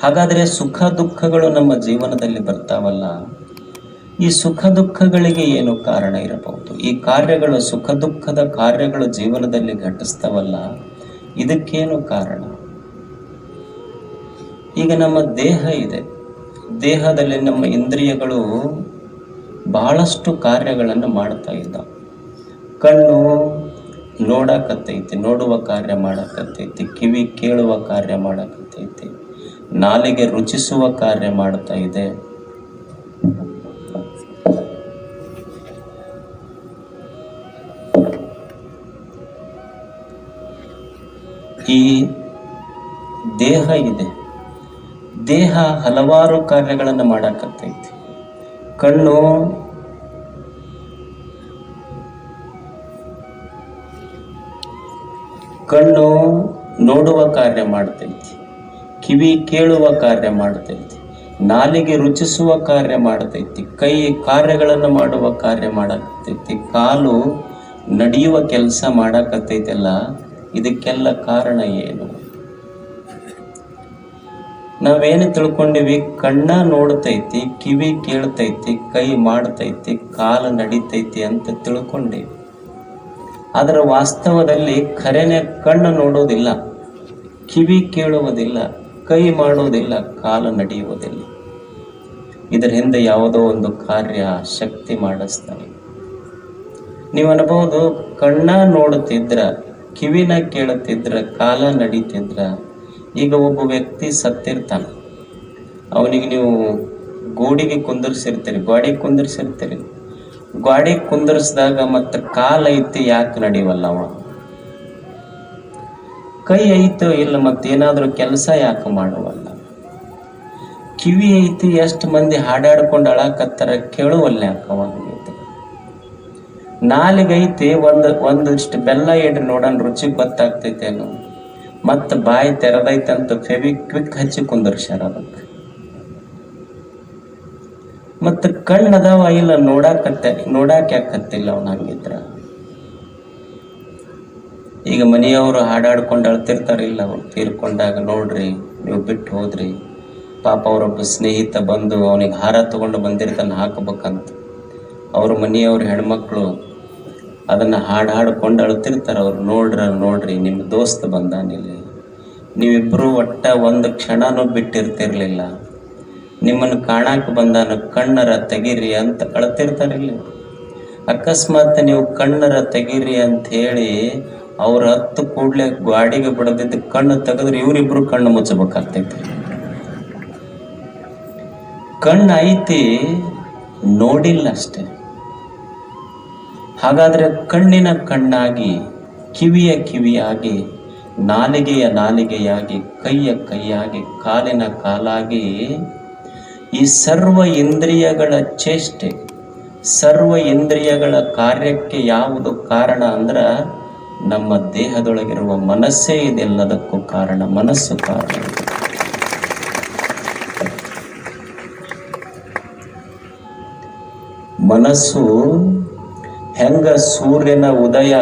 ಹಾಗಾದರೆ ಸುಖ ದುಃಖಗಳು ನಮ್ಮ ಜೀವನದಲ್ಲಿ ಬರ್ತಾವಲ್ಲ, ಈ ಸುಖ ದುಃಖಗಳಿಗೆ ಏನು ಕಾರಣ ಇರಬಹುದು? ಈ ಕಾರ್ಯಗಳು, ಸುಖ ದುಃಖದ ಕಾರ್ಯಗಳು ಜೀವನದಲ್ಲಿ ಘಟಿಸ್ತಾವಲ್ಲ, ಇದಕ್ಕೇನು ಕಾರಣ? ಈಗ ನಮ್ಮ ದೇಹ ಇದೆ, ದೇಹದಲ್ಲಿ ನಮ್ಮ ಇಂದ್ರಿಯಗಳು ಬಹಳಷ್ಟು ಕಾರ್ಯಗಳನ್ನು ಮಾಡ್ತಾ ಇದ್ದಾವೆ. ಕಣ್ಣು ನೋಡಕತ್ತೈತಿ, ನೋಡುವ ಕಾರ್ಯ ಮಾಡಕತ್ತೈತಿ. ಕಿವಿ ಕೇಳುವ ಕಾರ್ಯ ಮಾಡಕತ್ತೈತಿ. ನಾಲಿಗೆ ರುಚಿಸುವ ಕಾರ್ಯ ಮಾಡ್ತಾ ಇದೆ. ಈ ದೇಹ ಇದೆ, ದೇಹ ಹಲವಾರು ಕಾರ್ಯಗಳನ್ನು ಮಾಡಕತ್ತೈತಿ. ಕಣ್ಣು ನೋಡುವ ಕಾರ್ಯ ಮಾಡ್ತೈತಿ, ಕಿವಿ ಕೇಳುವ ಕಾರ್ಯ ಮಾಡ್ತೈತಿ, ನಾಲಿಗೆ ರುಚಿಸುವ ಕಾರ್ಯ ಮಾಡ್ತೈತಿ, ಕೈ ಕಾರ್ಯಗಳನ್ನು ಮಾಡುವ ಕಾರ್ಯ ಮಾಡಕತ್ತೈತಿ, ಕಾಲು ನಡೆಯುವ ಕೆಲಸ ಮಾಡಕತ್ತೈತಲ್ಲ. ಇದಕ್ಕೆಲ್ಲ ಕಾರಣ ಏನು? ನಾವೇನು ತಿಳ್ಕೊಂಡಿವಿ? ಕಣ್ಣ ನೋಡ್ತೈತಿ, ಕಿವಿ ಕೇಳ್ತೈತಿ, ಕೈ ಮಾಡ್ತೈತಿ, ಕಾಲು ನಡಿತೈತಿ ಅಂತ ತಿಳ್ಕೊಂಡೇವಿ. ಅದರ ವಾಸ್ತವದಲ್ಲಿ ಖರೇನೆ ಕಣ್ಣು ನೋಡೋದಿಲ್ಲ, ಕಿವಿ ಕೇಳುವುದಿಲ್ಲ, ಕೈ ಮಾಡೋದಿಲ್ಲ, ಕಾಲು ನಡೆಯುವುದಿಲ್ಲ. ಇದರ ಹಿಂದೆ ಯಾವುದೋ ಒಂದು ಕಾರ್ಯ ಶಕ್ತಿ ಮಾಡಿಸ್ತಾನೆ. ನೀವು ಅನ್ಬೋದು, ಕಣ್ಣ ನೋಡುತ್ತಿದ್ರ, ಕಿವಿನ ಕೇಳುತ್ತಿದ್ರ, ಕಾಲ ನಡೀತಿದ್ರ. ಈಗ ಒಬ್ಬ ವ್ಯಕ್ತಿ ಸತ್ತಿರ್ತಾನೆ, ಅವನಿಗೆ ನೀವು ಗೋಡಿಗೆ ಕುಂದರ್ಸಿರ್ತೀರಿ, ಗಾಡಿ ಕುಂದರ್ಸಿದಾಗ ಮತ್ತೆ ಕಾಲ ಐತಿ, ಯಾಕೆ ನಡಿವಲ್ಲ ಅವ? ಕೈ ಐತೋ ಇಲ್ಲ, ಮತ್ತೇನಾದ್ರೂ ಕೆಲಸ ಯಾಕೆ ಮಾಡುವಲ್ಲ? ಕಿವಿ ಐತಿ, ಎಷ್ಟು ಮಂದಿ ಹಾಡಾಡ್ಕೊಂಡು ಅಳಾಕತ್ತಾರ, ಕೇಳುವಲ್ಲ ಯಾಕೆ ಅವಾಗ? ನಾಲಿಗೈತಿ, ಒಂದಿಷ್ಟು ಬೆಲ್ಲ ಇಡ್ರಿ ನೋಡೋಣ, ರುಚಿ ಗೊತ್ತಾಗ್ತೈತೇನು? ಮತ್ತು ಬಾಯಿ ತೆರೆದೈತಂತ ಫೆವಿಕ್ವಿಕ್ ಹಚ್ಚಿ ಕುಂದರ್ಸ್ಯಾರ ಅದಕ್ಕೆ. ಮತ್ತು ಕಣ್ಣದಾವ ಇಲ್ಲ, ನೋಡಾಕ ಯಾಕತ್ತಿಲ್ಲ ಅವನು ಹಂಗಿದ್ರ? ಈಗ ಮನೆಯವರು ಹಾಡಾಡ್ಕೊಂಡು ಅಳ್ತಿರ್ತಾರಿಲ್ಲ, ಅವ್ರು ತೀರ್ಕೊಂಡಾಗ, ನೋಡ್ರಿ ನೀವು ಬಿಟ್ಟು ಹೋದ್ರಿ, ಪಾಪ ಅವರೊಬ್ಬ ಸ್ನೇಹಿತ ಬಂದು ಅವನಿಗೆ ಹಾರ ತಗೊಂಡು ಬಂದಿರ್ತಾನೆ ಹಾಕಬೇಕಂತ. ಅವ್ರ ಮನೆಯವ್ರ ಹೆಣ್ಮಕ್ಳು ಅದನ್ನು ಹಾಡ್ಕೊಂಡು ಅಳ್ತಿರ್ತಾರೆ. ಅವ್ರು ನೋಡ್ರಿ ನಿಮ್ಮ ದೋಸ್ತ ಬಂದಾನಿಲ್ಲಿ, ನೀವಿಬ್ಬರು ಒಟ್ಟ ಒಂದು ಕ್ಷಣನೂ ಬಿಟ್ಟಿರ್ತಿರ್ಲಿಲ್ಲ, ನಿಮ್ಮನ್ನು ಕಾಣಾಕ ಬಂದಾನ, ಕಣ್ಣರ ತೆಗೀರಿ ಅಂತ ಅಳ್ತಿರ್ತಾರಿಲ್ಲ. ಅಕಸ್ಮಾತ್ ನೀವು ಕಣ್ಣರ ತೆಗೀರಿ ಅಂತ ಹೇಳಿ ಅವ್ರ ಹತ್ತು ಕೂಡ್ಲೆ ಗಾಡಿಗೆ ಬಿಡದಿದ್ದು ಕಣ್ಣು ತೆಗೆದ್ರೆ ಇವರಿಬ್ರು ಕಣ್ಣು ಮುಚ್ಚಬೇಕಾಗ್ತೈತಿ. ಕಣ್ಣು ಐತಿ, ನೋಡಿಲ್ಲ ಅಷ್ಟೆ. ಹಾಗಾದ್ರೆ ಕಣ್ಣಿನ ಕಣ್ಣಾಗಿ, ಕಿವಿಯ ಕಿವಿಯಾಗಿ, ನಾಲಿಗೆಯ ನಾಲಿಗೆಯಾಗಿ, ಕೈಯ ಕೈಯಾಗಿ, ಕಾಲಿನ ಕಾಲಾಗಿ, ಈ ಸರ್ವ ಇಂದ್ರಿಯಗಳ ಚೇಷ್ಟೆ, ಸರ್ವ ಇಂದ್ರಿಯಗಳ ಕಾರ್ಯಕ್ಕೆ ಯಾವುದು ಕಾರಣ ಅಂದ್ರೆ ನಮ್ಮ ದೇಹದೊಳಗಿರುವ ಮನಸ್ಸೇ ಇದೆಲ್ಲದಕ್ಕೂ ಕಾರಣ. ಮನಸ್ಸು ಕಾರಣ. ಮನಸ್ಸು ಹೆಂಗ ಸೂರ್ಯನ ಉದಯ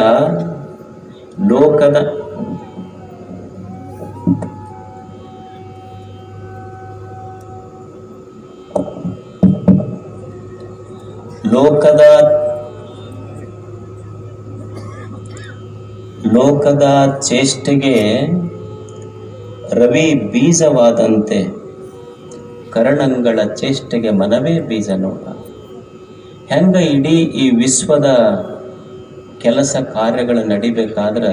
ಲೋಕದ ಚೇಷ್ಟೆಗೆ ರವಿ ಬೀಜವಾದಂತೆ ಕರಣಂಗಳ ಚೇಷ್ಟೆಗೆ ಮನವೇ ಬೀಜ. ನೋಡ ಹೆಂಗ ಇಡೀ ಈ ವಿಶ್ವದ ಕೆಲಸ ಕಾರ್ಯಗಳು ನಡಿಬೇಕಾದ್ರೆ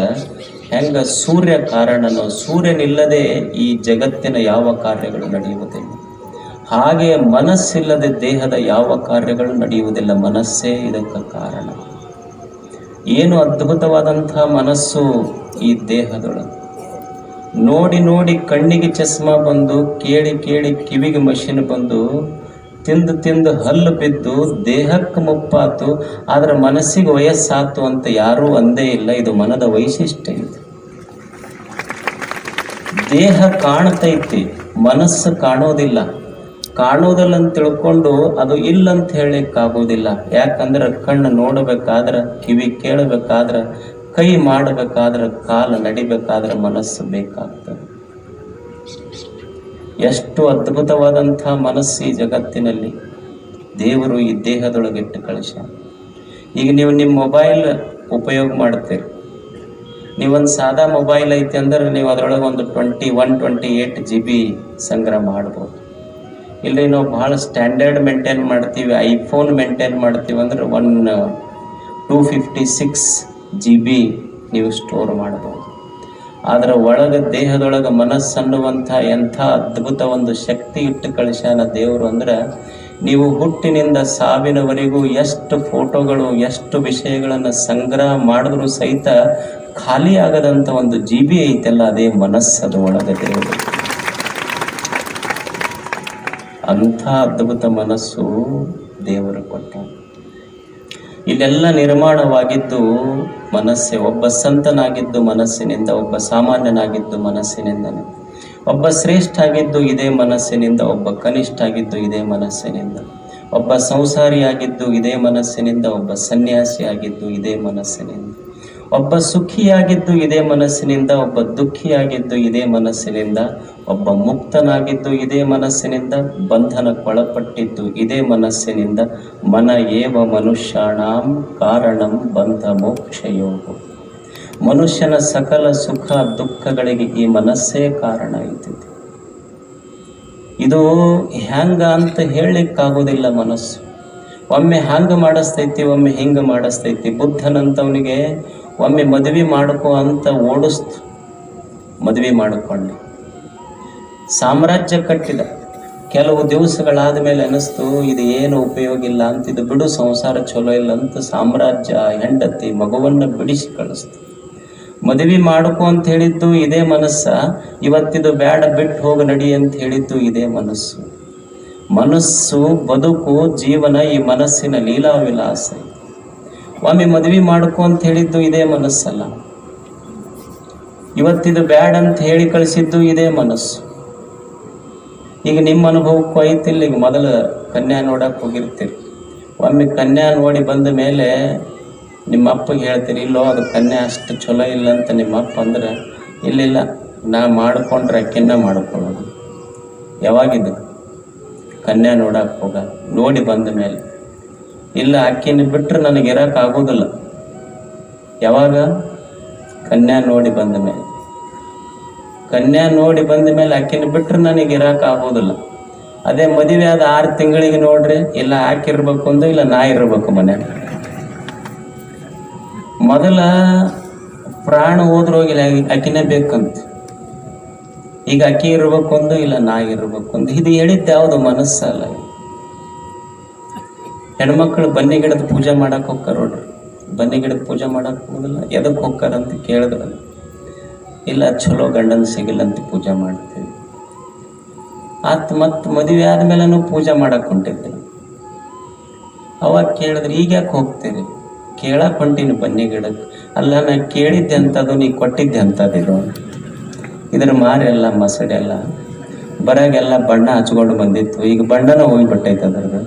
ಹೆಂಗ ಸೂರ್ಯ ಕಾರಣನೋ, ಸೂರ್ಯನಿಲ್ಲದೆ ಈ ಜಗತ್ತಿನ ಯಾವ ಕಾರ್ಯಗಳು ನಡೆಯುವುದಿಲ್ಲ. ಹಾಗೆ ಮನಸ್ಸಿಲ್ಲದೆ ದೇಹದ ಯಾವ ಕಾರ್ಯಗಳು ನಡೆಯುವುದಿಲ್ಲ. ಮನಸ್ಸೇ ಇದಕ್ಕೆ ಕಾರಣ. ಏನು ಅದ್ಭುತವಾದಂತಹ ಮನಸ್ಸು ಈ ದೇಹದೊಳಗೆ. ನೋಡಿ ನೋಡಿ ಕಣ್ಣಿಗೆ ಚಸ್ಮಾ ಬಂದು, ಕೇಳಿ ಕೇಳಿ ಕಿವಿಗೆ ಮಷಿನ್ ಬಂದು, ತಿಂದು ತಿಂದು ಹಲ್ಲು ಬಿದ್ದು ದೇಹಕ್ಕೆ ಮುಪ್ಪಾತು, ಆದ್ರೆ ಮನಸ್ಸಿಗೆ ವಯಸ್ಸಾತು ಅಂತ ಯಾರೂ ಅಂದೇ ಇಲ್ಲ. ಇದು ಮನದ ವೈಶಿಷ್ಟ್ಯ. ಇದು ದೇಹ ಕಾಣ್ತೈತಿ, ಮನಸ್ಸು ಕಾಣೋದಿಲ್ಲ. ಕಾಣೋದಿಲ್ಲ ಅಂತ ತಿಳ್ಕೊಂಡು ಅದು ಇಲ್ಲಂತ ಹೇಳಲಿಕ್ಕಾಗೋದಿಲ್ಲ. ಯಾಕಂದ್ರೆ ಕಣ್ಣು ನೋಡಬೇಕಾದ್ರೆ, ಕಿವಿ ಕೇಳಬೇಕಾದ್ರೆ, ಕೈ ಮಾಡಬೇಕಾದ್ರೆ, ಕಾಲು ನಡಿಬೇಕಾದ್ರೆ ಮನಸ್ಸು ಬೇಕಾಗ್ತದೆ. ಎಷ್ಟು ಅದ್ಭುತವಾದಂಥ ಮನಸ್ಸು ಈ ಜಗತ್ತಿನಲ್ಲಿ ದೇವರು ಈ ದೇಹದೊಳಗಿಟ್ಟು ಕಳಿಸ್ಯಾನ. ಈಗ ನೀವು ನಿಮ್ಮ ಮೊಬೈಲ್ ಉಪಯೋಗ ಮಾಡ್ತೀರಿ. ನೀವೊಂದು ಸಾದಾ ಮೊಬೈಲ್ ಐತಿ ಅಂದ್ರೆ ನೀವು ಅದರೊಳಗೆ ಒಂದು 128 GB ಸಂಗ್ರಹ ಮಾಡ್ಬೋದು. ಇಲ್ಲಿ ನಾವು ಭಾಳ ಸ್ಟ್ಯಾಂಡರ್ಡ್ ಮೇಂಟೈನ್ ಮಾಡ್ತೀವಿ, ಐಫೋನ್ ಮೇಂಟೈನ್ ಮಾಡ್ತೀವಿ ಅಂದ್ರೆ 256 GB ನೀವು ಸ್ಟೋರ್ ಮಾಡ್ಬೋದು. ಆದರೆ ಒಳಗೆ ದೇಹದೊಳಗೆ ಮನಸ್ಸನ್ನುವಂಥ ಎಂಥ ಅದ್ಭುತ ಒಂದು ಶಕ್ತಿ ಇಟ್ಟು ಕಳಿಸ್ಯಾನ ದೇವರು ಅಂದ್ರೆ, ನೀವು ಹುಟ್ಟಿನಿಂದ ಸಾವಿನವರೆಗೂ ಎಷ್ಟು ಫೋಟೋಗಳು ಎಷ್ಟು ವಿಷಯಗಳನ್ನು ಸಂಗ್ರಹ ಮಾಡಿದ್ರೂ ಸಹಿತ ಖಾಲಿ ಆಗದಂಥ ಒಂದು GB ಐತೆಲ್ಲ, ಅದೇ ಮನಸ್ಸದ ಒಳಗೆ ದೇವರು. ಅಂಥ ಅದ್ಭುತ ಮನಸ್ಸು ದೇವರು ಕೊಟ್ಟ. ಇಲ್ಲೆಲ್ಲ ನಿರ್ಮಾಣವಾಗಿದ್ದು ಮನಸ್ಸೇ. ಒಬ್ಬ ಸಂತನಾಗಿದ್ದು ಮನಸ್ಸಿನಿಂದ, ಒಬ್ಬ ಸಾಮಾನ್ಯನಾಗಿದ್ದು ಮನಸ್ಸಿನಿಂದನೇ. ಒಬ್ಬ ಶ್ರೇಷ್ಠ ಆಗಿದ್ದು ಇದೇ ಮನಸ್ಸಿನಿಂದ, ಒಬ್ಬ ಕನಿಷ್ಠ ಆಗಿದ್ದು ಇದೇ ಮನಸ್ಸಿನಿಂದ. ಒಬ್ಬ ಸಂಸಾರಿಯಾಗಿದ್ದು ಇದೇ ಮನಸ್ಸಿನಿಂದ, ಒಬ್ಬ ಸನ್ಯಾಸಿಯಾಗಿದ್ದು ಇದೇ ಮನಸ್ಸಿನಿಂದ. ಒಬ್ಬ ಸುಖಿಯಾಗಿದ್ದು ಇದೇ ಮನಸ್ಸಿನಿಂದ, ಒಬ್ಬ ದುಃಖಿಯಾಗಿದ್ದು ಇದೇ ಮನಸ್ಸಿನಿಂದ. ಒಬ್ಬ ಮುಕ್ತನಾಗಿದ್ದು ಇದೇ ಮನಸ್ಸಿನಿಂದ, ಬಂಧನಕ್ಕೊಳಪಟ್ಟಿದ್ದು ಇದೇ ಮನಸ್ಸಿನಿಂದ. ಮನ ಏವ ಮನುಷ್ಯಾಣಾಂ ಕಾರಣಂ ಬಂಧ ಮೋಕ್ಷಯೋಗ. ಮನುಷ್ಯನ ಸಕಲ ಸುಖ ದುಃಖಗಳಿಗೆ ಈ ಮನಸ್ಸೇ ಕಾರಣ ಐತಿದೆ. ಇದು ಹ್ಯಾಂಗ ಅಂತ ಹೇಳಲಿಕ್ಕಾಗೋದಿಲ್ಲ. ಮನಸ್ಸು ಒಮ್ಮೆ ಹ್ಯಾಂಗ ಮಾಡಿಸ್ತೈತಿ, ಒಮ್ಮೆ ಹಿಂಗೆ ಮಾಡಿಸ್ತೈತಿ. ಬುದ್ಧನಂತವನಿಗೆ ಒಮ್ಮೆ ಮದುವೆ ಮಾಡ್ಕೋ ಅಂತ ಓಡಿಸ್ತು. ಮದುವೆ ಮಾಡಿಕೊಂಡು ಸಾಮ್ರಾಜ್ಯ ಕಟ್ಟಿದ. ಕೆಲವು ದಿವಸಗಳಾದ ಮೇಲೆ ಅನಿಸ್ತು ಇದು ಏನು ಉಪಯೋಗ ಇಲ್ಲ ಅಂತ, ಇದು ಬಿಡು, ಸಂಸಾರ ಚಲೋ ಇಲ್ಲ ಅಂತ ಸಾಮ್ರಾಜ್ಯ ಹೆಂಡತಿ ಮಗುವನ್ನು ಬಿಡಿಸಿ ಕಳಿಸ್ತು. ಮದುವೆ ಮಾಡ್ಕೋ ಅಂತ ಹೇಳಿದ್ದು ಇದೇ ಮನಸ್ಸ, ಇವತ್ತಿದು ಬೇಡ ಬಿಟ್ಟು ಹೋಗಿ ನಡಿ ಅಂತ ಹೇಳಿದ್ದು ಇದೇ ಮನಸ್ಸು. ಮನಸ್ಸು, ಬದುಕು, ಜೀವನ ಈ ಮನಸ್ಸಿನ ಲೀಲಾ ವಿಲಾಸ. ಒಮ್ಮೆ ಮದುವೆ ಮಾಡ್ಕೋ ಅಂತ ಹೇಳಿದ್ದು ಇದೇ ಮನಸ್ಸಲ್ಲ, ಇವತ್ತಿದು ಬ್ಯಾಡ್ ಅಂತ ಹೇಳಿ ಕಳಿಸಿದ್ದು ಇದೇ ಮನಸ್ಸು. ಈಗ ನಿಮ್ಮ ಅನುಭವಕ್ಕೂ ಐತಿಲ್ಲ. ಈಗ ಮೊದಲು ಕನ್ಯಾ ನೋಡಕ್ಕೆ ಹೋಗಿರ್ತೀರಿ. ಒಮ್ಮೆ ಕನ್ಯಾ ನೋಡಿ ಬಂದ ಮೇಲೆ ನಿಮ್ಮ ಅಪ್ಪಗೆ ಹೇಳ್ತೀರಿ, ಇಲ್ಲೋ ಅದು ಕನ್ಯಾ ಅಷ್ಟು ಚಲೋ ಇಲ್ಲ ಅಂತ. ನಿಮ್ಮ ಅಪ್ಪ ಅಂದ್ರೆ ಇಲ್ಲ ನಾ ಮಾಡಿಕೊಂಡ್ರೆ ಅಕ್ಕಿನ್ನ ಮಾಡ್ಕೊಳ್ಳೋದು. ಯಾವಾಗಿದ್ದು? ಕನ್ಯಾ ನೋಡಕ್ಕೆ ಹೋಗ ನೋಡಿ ಬಂದ ಮೇಲೆ. ಇಲ್ಲ ಅಕ್ಕಿನ ಬಿಟ್ಟರೆ ನನಗೆ ಇರೋಕ್ಕಾಗೋದಿಲ್ಲ. ಯಾವಾಗ? ಕನ್ಯಾ ನೋಡಿ ಬಂದ ಮೇಲೆ. ಕನ್ಯಾ ನೋಡಿ ಬಂದ ಮೇಲೆ ಆಕಿನ ಬಿಟ್ಟರೆ ನನಗೆ ಇರೋಕ್ಕಾಗೋದಿಲ್ಲ. ಅದೇ ಮದುವೆ ಆದ 6 ತಿಂಗಳಿಗೆ ನೋಡ್ರಿ, ಇಲ್ಲ ಆಕಿರ್ಬೇಕು ಅಂದು, ಇಲ್ಲ ನಾ ಇರಬೇಕು ಮನ್ಯಾಗ. ಮೊದಲ ಪ್ರಾಣ ಹೋದ್ರೋಗಿಲ್ಲ, ಆಕಿನೇ ಬೇಕಂತ. ಈಗ ಅಕ್ಕಿ ಇರ್ಬೇಕು ಅಂದು, ಇಲ್ಲ ನಾ ಇರ್ಬೇಕು ಅಂದು. ಇದು ಹೇಳಿದ್ದು ಯಾವುದು? ಮನಸ್ಸಲ್ಲ. ಹೆಣ್ಮಕ್ಳು ಬನ್ನಿ ಗಿಡದ ಪೂಜೆ ಮಾಡಕ್ಕೆ ಹೋಗ್ತಾರ ನೋಡ್ರಿ. ಬನ್ನಿ ಗಿಡದ ಪೂಜೆ ಮಾಡಕ್ಕೆ ಹೋಗೋದಿಲ್ಲ. ಎದಕ್ಕೆ ಹೋಗ್ತಾರಂತ ಕೇಳಿದ್ರೆ, ಇಲ್ಲ ಚಲೋ ಗಂಡನ ಸಿಗಿಲ್ಲ ಅಂತ ಪೂಜೆ ಮಾಡ್ತೀವಿ. ಮತ್ತು ಮದುವೆ ಆದ್ಮೇಲೆ ಪೂಜೆ ಮಾಡಕ್ಕೆ ಹೊಂಟಿರ್ತೀವಿ. ಅವಾಗ ಕೇಳಿದ್ರೆ ಈಗ ಯಾಕೆ ಹೋಗ್ತೀರಿ? ಕೇಳಕ್ಕೆ ಹೊಂಟೀನಿ ಬನ್ನಿ ಗಿಡಕ್ಕೆ. ಅಲ್ಲ ನಾ ಕೇಳಿದ್ದೆ ಅಂತದು, ನೀ ಕೊಟ್ಟಿದ್ದೆ ಅಂತದಿದು. ಇದ್ರ ಮಾರೆಲ್ಲ ಮಸಡೆಲ್ಲ ಬರಾಗೆಲ್ಲ ಬಣ್ಣ ಹಚ್ಕೊಂಡು ಬಂದಿತ್ತು. ಈಗ ಬಣ್ಣನ ಹೋಗಿಬಿಟ್ಟೈತೆ ಅದ್ರದ್ದು.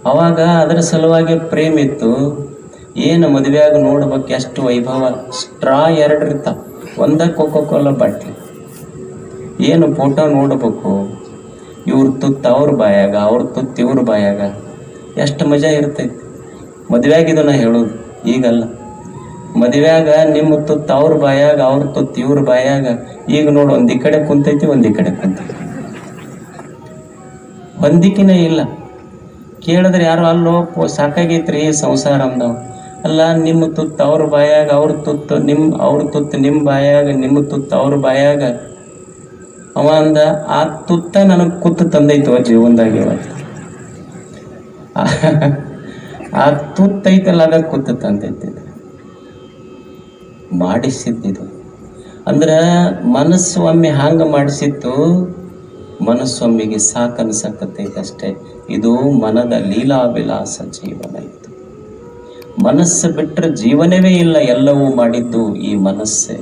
ಅವಾಗ ಅದರ ಸಲುವಾಗಿ ಪ್ರೇಮ್ ಇತ್ತು. ಏನು ಮದುವೆಯಾಗ ನೋಡ್ಬೇಕು ಎಷ್ಟು ವೈಭವ. ಸ್ಟ್ರಾ 2 ಇರ್ತಾವ, ಒಂದಕ್ಕೆ ಕೋಕೋ-ಕೋಲಾ ಬಾಟ್ಲಿ. ಏನು ಫೋಟೋ ನೋಡ್ಬೇಕು, ಇವ್ರ ತುತ್ತು ಅವ್ರ ಬಾಯಾಗ, ಅವ್ರ ತುತ್ತು ಇವ್ರ ಬಾಯಾಗ. ಎಷ್ಟು ಮಜಾ ಇರ್ತೈತಿ ಮದುವೆಯಾಗಿದ್ದು. ನಾ ಹೇಳೋದು ಈಗಲ್ಲ. ಮದುವೆಯಾಗ ನಿಮ್ಮ ತುತ್ತು ಅವ್ರ ಬಾಯಾಗ, ಅವ್ರ ತುತ್ತು ಇವ್ರ ಬಾಯಾಗ. ಈಗ ನೋಡು, ಒಂದು ಈ ಕಡೆ ಕುಂತೈತಿ, ಒಂದು ಈ ಕಡೆ ಕುಂತೈತಿ. ಹೊಂದಿಕೆನೇ ಇಲ್ಲ. ಕೇಳಿದ್ರೆ ಯಾರು ಅಲ್ಲೋ ಸಾಕಾಗೈತ್ರಿ ಸಂಸಾರ ಅಂದವ್. ಅಲ್ಲ, ನಿಮ್ಮ ತುತ್ತು ಅವ್ರ ಬಾಯಾಗ, ಅವ್ರ ತುತ್ತು ನಿಮ್ಮ ಬಾಯಾಗ, ನಿಮ್ಮ ತುತ್ತು ಅವ್ರ ಬಾಯಾಗ. ಅವ ಅಂದ, ಆ ತುತ್ತ ನನಗೆ ಕುತ್ತು ತಂದೈತವ ಜೀವನದಾಗ. ಇವತ್ತು ಆ ತುತ್ತೈತಲ್ಲ, ಅದ ಕುತ್ತು ತಂದೈತಿ. ಮಾಡಿಸಿದ್ದಿದು ಅಂದ್ರೆ ಮನಸ್ಸು ಒಮ್ಮೆ ಹಾಂಗ ಮಾಡಿಸಿತ್ತು. ಮನಸ್ಸೊಮ್ಮಿಗೆ ಸಾಕನ್ಸಕತ್ತೈತೆ ಅಷ್ಟೇ. ಇದು ಮನದ ಲೀಲಾ ವಿಲಾಸ ಜೀವನ. ಇದು ಮನಸ್ಸು ಬಿಟ್ಟರೆ ಜೀವನವೇ ಇಲ್ಲ. ಎಲ್ಲವೂ ಮಾಡಿದ್ದು ಈ ಮನಸ್ಸೇ.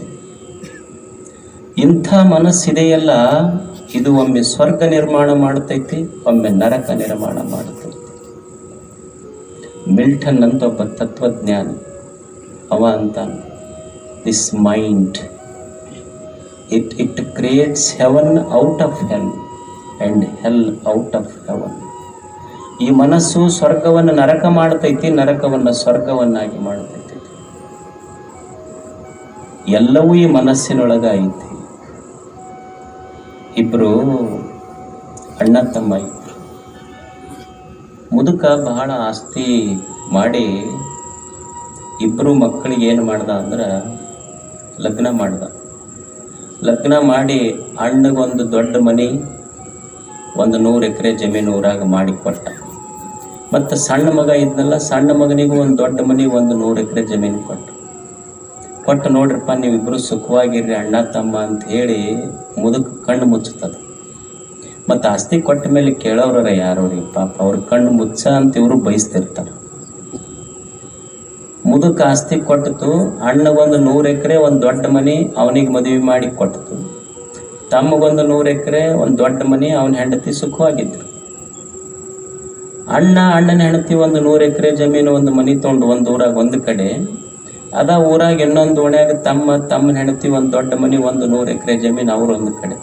ಇಂಥ ಮನಸ್ಸಿದೆಯಲ್ಲ, ಇದು ಒಮ್ಮೆ ಸ್ವರ್ಗ ನಿರ್ಮಾಣ ಮಾಡ್ತೈತಿ, ಒಮ್ಮೆ ನರಕ ನಿರ್ಮಾಣ ಮಾಡ್ತೈತಿ. ಮಿಲ್ಟನ್ ಅಂತ ಒಬ್ಬ ತತ್ವಜ್ಞಾನಿ, ಅವ ಅಂತ, this mind It creates heaven out of hell and hell out of heaven. ಈ ಮನಸ್ಸು ಸ್ವರ್ಗವನ್ನು ನರಕ ಮಾಡ್ತೈತಿ, ನರಕವನ್ನು ಸ್ವರ್ಗವನ್ನಾಗಿ ಮಾಡ್ತೈತಿ. ಎಲ್ಲವೂ ಈ ಮನಸ್ಸಿನೊಳಗ ಐತಿ. ಇಬ್ರು ಅಣ್ಣ ತಮ್ಮ ಇಬ್ರು. ಮುದುಕ ಬಹಳ ಆಸ್ತಿ ಮಾಡಿ ಇಬ್ಬರು ಮಕ್ಕಳಿಗೆ ಏನು ಮಾಡ್ದ ಅಂದ್ರೆ ಲಗ್ನ ಮಾಡ್ದ. ಲಗ್ನ ಮಾಡಿ ಅಣ್ಣಗೊಂದು ದೊಡ್ಡ ಮನೆ, ಒಂದು 100 ಎಕರೆ ಜಮೀನು ಊರಾಗ ಮಾಡಿ ಕೊಟ್ಟ. ಮತ್ತು ಸಣ್ಣ ಮಗ ಇದ್ನಲ್ಲ, ಸಣ್ಣ ಮಗನಿಗೂ ಒಂದು ದೊಡ್ಡ ಮನೆ, ಒಂದು 100 ಎಕರೆ ಜಮೀನು ಕೊಟ್ಟು ನೋಡ್ರಪ್ಪ ನೀವಿಬ್ಬರು ಸುಖವಾಗಿರ್ರಿ ಅಣ್ಣ ತಮ್ಮ ಅಂತ ಹೇಳಿ ಮುದುಕ ಕಣ್ಣು ಮುಚ್ಚುತ್ತದೆ. ಮತ್ತು ಆಸ್ತಿ ಕೊಟ್ಟ ಮೇಲೆ ಕೇಳೋರ ಯಾರೋರಿಗೆ ಪಾಪ ಅವ್ರ ಕಣ್ಣು ಮುಚ್ಚ ಅಂತ ಇವರು ಬಯಸ್ತಿರ್ತಾರೆ. ಮುದುಕ ಆಸ್ತಿ ಕೊಟ್ಟಿತು, ಅಣ್ಣಗೊಂದು 100 ಎಕರೆ ಒಂದು ದೊಡ್ಡ ಮನೆ ಅವನಿಗೆ ಮದುವೆ ಮಾಡಿ ಕೊಟ್ಟಿತು. ತಮ್ಮಗೊಂದು 100 ಎಕರೆ ಒಂದು ದೊಡ್ಡ ಮನೆ, ಅವನ ಹೆಂಡತಿ ಸುಖವಾಗಿದ್ರು. ಅಣ್ಣನ ಹೆಂಡತಿ ಒಂದು 100 ಎಕರೆ ಜಮೀನು ಒಂದು ಮನೆ ತೊಗೊಂಡು ಒಂದು ಊರಾಗ ಒಂದು ಕಡೆ, ಅದ ಊರಾಗ ಇನ್ನೊಂದು ಓಣ್ಯಾಗ ತಮ್ಮನ ಹೆಂಡತಿ ಒಂದು ದೊಡ್ಡ ಮನೆ, ಒಂದು 100 ಎಕರೆ ಜಮೀನು ಅವ್ರು ಒಂದು ಕಡೆ.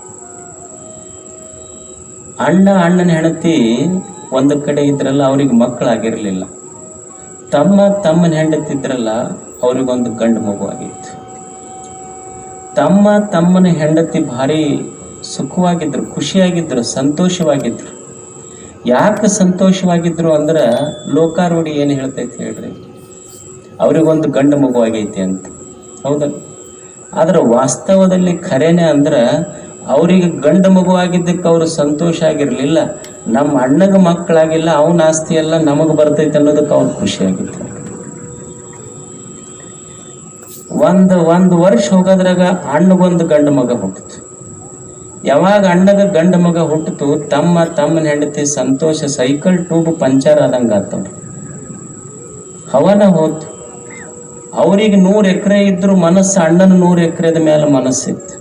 ಅಣ್ಣನ ಹೆಂಡತಿ ಒಂದು ಕಡೆ ಇದ್ರಲ್ಲ, ಅವ್ರಿಗೆ ಮಕ್ಕಳಾಗಿರ್ಲಿಲ್ಲ. ತಮ್ಮನ ಹೆಂಡತಿ ಇದ್ರಲ್ಲ, ಅವ್ರಿಗೊಂದು ಗಂಡು ಮಗು ಆಗಿತ್ತು. ತಮ್ಮನ ಹೆಂಡತಿ ಭಾರಿ ಸುಖವಾಗಿದ್ರು, ಖುಷಿಯಾಗಿದ್ರು, ಸಂತೋಷವಾಗಿದ್ರು. ಯಾಕೆ ಸಂತೋಷವಾಗಿದ್ರು ಅಂದ್ರೆ ಲೋಕಾರೂಢಿ ಏನು ಹೇಳ್ತೈತಿ ಹೇಳ್ರಿ, ಅವ್ರಿಗೊಂದು ಗಂಡು ಮಗು ಆಗೈತಿ ಅಂತ. ಹೌದಲ್ಲ? ಆದ್ರೆ ವಾಸ್ತವದಲ್ಲಿ ಖರೇನೆ ಅಂದ್ರೆ ಅವ್ರಿಗೆ ಗಂಡು ಮಗು ಆಗಿದ್ದಕ್ಕೆ ಅವರು ಸಂತೋಷ ಆಗಿರ್ಲಿಲ್ಲ. ನಮ್ಮ ಅಣ್ಣಗ ಮಕ್ಕಳಾಗಿಲ್ಲ, ಅವನ ಆಸ್ತಿ ಎಲ್ಲ ನಮಗೆ ಬರ್ತೈತೆ ಅನ್ನೋದಕ್ಕೆ ಅವ್ರು ಖುಷಿಯಾಗಿತ್ತು. ಒಂದು ವರ್ಷ ಹೋಗೋದ್ರಾಗ ಅಣ್ಣಗೊಂದು ಗಂಡು ಮಗ ಹುಟ್ಟಿತು. ಯಾವಾಗ ಅಣ್ಣಗ ಗಂಡು ಮಗ ಹುಟ್ಟಿತು, ತಮ್ಮನ ಹೆಂಡತಿ ಸಂತೋಷ ಸೈಕಲ್ ಟ್ಯೂಬ್ ಪಂಚರ್ ಆದಂಗೆ ಆತವ್ರು. ಹವನ ಹೋತು. ಅವ್ರಿಗೆ 100 ಎಕರೆ ಇದ್ರು ಮನಸ್ಸು ಅಣ್ಣನ 100 ಎಕರೆದ ಮೇಲೆ ಮನಸ್ಸಿತ್ತು.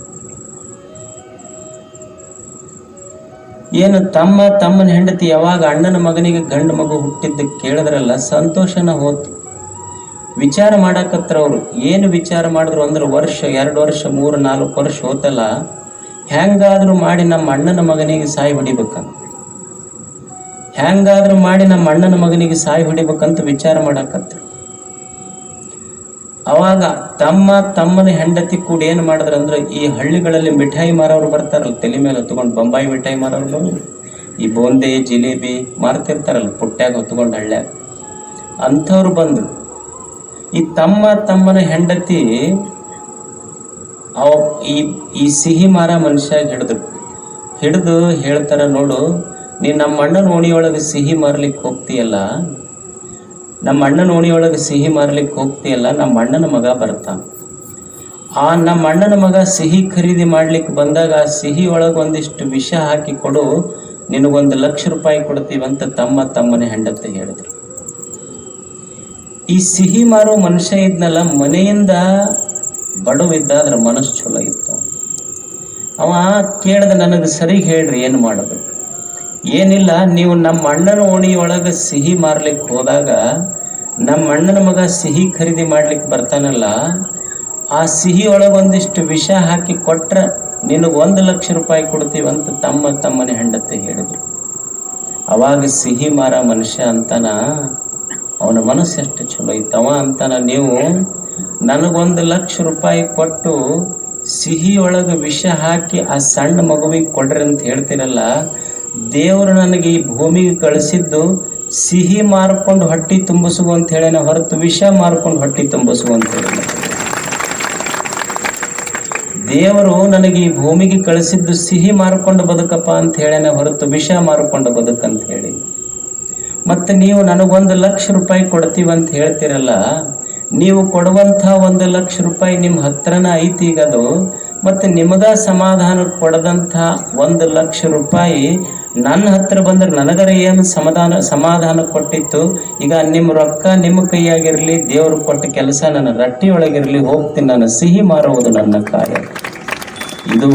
ಏನು ತಮ್ಮನ ಹೆಂಡತಿ ಯಾವಾಗ ಅಣ್ಣನ ಮಗನಿಗೆ ಗಂಡು ಮಗು ಹುಟ್ಟಿದ್ದಕ್ಕೆ ಕೇಳಿದ್ರಲ್ಲ, ಸಂತೋಷನ ಹೋತು. ವಿಚಾರ ಮಾಡಾಕತ್ರ ಅವರು. ಏನು ವಿಚಾರ ಮಾಡಿದ್ರು ಅಂದ್ರೆ ವರ್ಷ 2 ವರ್ಷ 3 4 ವರ್ಷ ಹೋತಲ್ಲ, ಹೆಂಗಾದ್ರೂ ಮಾಡಿ ನಮ್ಮ ಅಣ್ಣನ ಮಗನಿಗೆ ಸಾಯಿ ಹೊಡಿಬೇಕಂತ, ಹೆಂಗಾದ್ರೂ ಮಾಡಿ ನಮ್ಮ ಅಣ್ಣನ ಮಗನಿಗೆ ಸಾಯಿ ಹೊಡಿಬೇಕಂತ ವಿಚಾರ ಮಾಡಾಕತ್ರು. ಅವಾಗ ತಮ್ಮನ ಹೆಂಡತಿ ಕೂಡ ಏನು ಮಾಡಿದ್ರಂದ್ರೆ, ಈ ಹಳ್ಳಿಗಳಲ್ಲಿ ಮಿಠಾಯಿ ಮಾರೋರು ಬರ್ತಾರಲ್ಲ, ತಲೆ ಮೇಲೆ ಹೊತ್ಕೊಂಡು ಬೊಂಬಾಯಿ ಮಿಠಾಯಿ ಮಾರೋರು, ಈ ಬೋಂದೆ ಜಿಲೇಬಿ ಮಾರ್ತಿರ್ತಾರಲ್ಲ ಪುಟ್ಟ್ಯಾಗ ಹೊತ್ಕೊಂಡು ಹಳ್ಳ್ಯಾಗ, ಅಂಥವ್ರು ಬಂದ್ರು. ಈ ತಮ್ಮನ ಹೆಂಡತಿ ಈ ಸಿಹಿ ಮಾರ ಮನುಷ್ಯಾಗ ಹಿಡಿದು ಹೇಳ್ತಾರ, ನೋಡು ನೀನು ನಮ್ಮ ಅಣ್ಣನ ಓಣಿಯೊಳಗೆ ಸಿಹಿ ಮಾರ್ಲಿಕ್ಕೆ ಹೋಗ್ತೀಯಲ್ಲ, ನಮ್ಮ ಅಣ್ಣನ ಓಣಿಯೊಳಗೆ ಸಿಹಿ ಮಾರ್ಲಿಕ್ಕೆ ಹೋಗ್ತೀಯಲ್ಲ, ನಮ್ಮ ಅಣ್ಣನ ಮಗ ಬರ್ತಾನ. ನಮ್ಮ ಅಣ್ಣನ ಮಗ ಸಿಹಿ ಖರೀದಿ ಮಾಡ್ಲಿಕ್ಕೆ ಬಂದಾಗ ಆ ಸಿಹಿ ಒಳಗೆ ಒಂದಿಷ್ಟು ವಿಷ ಹಾಕಿ ಕೊಡು, ನಿನಗೊಂದು 1,00,000 ರೂಪಾಯಿ ಕೊಡ್ತೀವಂತ ತಮ್ಮನ ಹೆಂಡತಿ ಹೇಳಿದ್ರು. ಈ ಸಿಹಿ ಮಾರೋ ಮನುಷ್ಯ ಇದ್ನಲ್ಲ, ಮನೆಯಿಂದ ಬಡವಿದ್ದ, ಅದ್ರ ಮನಸ್ಸು ಚಲೋ ಇತ್ತು. ಅವ ಕೇಳ್ದ, ನನಗೆ ಸರಿಗೆ ಹೇಳ್ರಿ ಏನು ಮಾಡಬೇಕು. ಏನಿಲ್ಲ, ನೀವು ನಮ್ಮ ಅಣ್ಣನ ಓಣಿಯೊಳಗೆ ಸಿಹಿ ಮಾರ್ಲಿಕ್ಕೆ ಹೋದಾಗ ನಮ್ಮ ಅಣ್ಣನ ಮಗ ಸಿಹಿ ಖರೀದಿ ಮಾಡ್ಲಿಕ್ಕೆ ಬರ್ತಾನಲ್ಲ, ಆ ಸಿಹಿ ಒಳಗೆ ಒಂದಿಷ್ಟು ವಿಷ ಹಾಕಿ ಕೊಟ್ರೆ ನಿನಗೆ 1,00,000 ರೂಪಾಯಿ ಕೊಡ್ತೀವಂತ ತಮ್ಮನ ಹೆಂಡತಿ ಹೇಳಿದ್ರು. ಅವಾಗ ಸಿಹಿ ಮಾರ ಮನುಷ್ಯ ಅಂತಾನ, ಅವನ ಮನಸ್ಸು ಎಷ್ಟು ಚಲೋ ಇತ್ತವ ಅಂತಾನ, ನೀವು ನನಗೊಂದು 1,00,000 ರೂಪಾಯಿ ಕೊಟ್ಟು ಸಿಹಿ ಒಳಗೆ ವಿಷ ಹಾಕಿ ಆ ಸಣ್ಣ ಮಗುವಿಗೆ ಕೊಡ್ರಿ ಅಂತ ಹೇಳ್ತೀರಲ್ಲ, ದೇವರು ನನಗೆ ಈ ಭೂಮಿಗೆ ಕಳಿಸಿದ್ದು ಸಿಹಿ ಮಾರ್ಕೊಂಡು ಹೊಟ್ಟಿ ತುಂಬಿಸುವ ಅಂತ ಹೇಳೇನ ಹೊರತು ವಿಷ ಮಾರ್ಕೊಂಡು ಹೊಟ್ಟಿ ತುಂಬಿಸುವ ಅಂತ ಹೇಳಿಲ್ಲ. ದೇವರು ನನಗೆ ಈ ಭೂಮಿಗೆ ಕಳಿಸಿದ್ದು ಸಿಹಿ ಮಾರ್ಕೊಂಡು ಬದುಕಪ್ಪ ಅಂತ ಹೇಳೇನ ಹೊರತು ವಿಷ ಮಾರ್ಕೊಂಡು ಬದುಕಂತ ಹೇಳಿ. ಮತ್ತೆ ನೀವು ನನಗೊಂದು 1,00,000 ರೂಪಾಯಿ ಕೊಡ್ತೀವಂತ ಹೇಳ್ತೀರಲ್ಲ, ನೀವು ಕೊಡುವಂಥ 1,00,000 ರೂಪಾಯಿ ನಿಮ್ಮ ಹತ್ರನ ಐತಿ ಈಗ ಅದು. ಮತ್ತು ನಿಮಗ ಸಮಾಧಾನ ಕೊಡದಂಥ 1,00,000 ರೂಪಾಯಿ ನನ್ನ ಹತ್ರ ಬಂದ್ರೆ ನನಗರ ಏನು ಸಮಾಧಾನ ಕೊಟ್ಟಿತ್ತು. ಈಗ ನಿಮ್ಮ ರೊಕ್ಕ ನಿಮ್ಮ ಕೈಯಾಗಿರಲಿ, ದೇವರು ಕೊಟ್ಟ ಕೆಲಸ ನನ್ನ ರಟ್ಟಿಯೊಳಗಿರಲಿ, ಹೋಗ್ತೀನಿ, ನಾನು ಸಿಹಿ ಮಾರುವುದು ನನ್ನ ಕಾರ್ಯ. ಇದು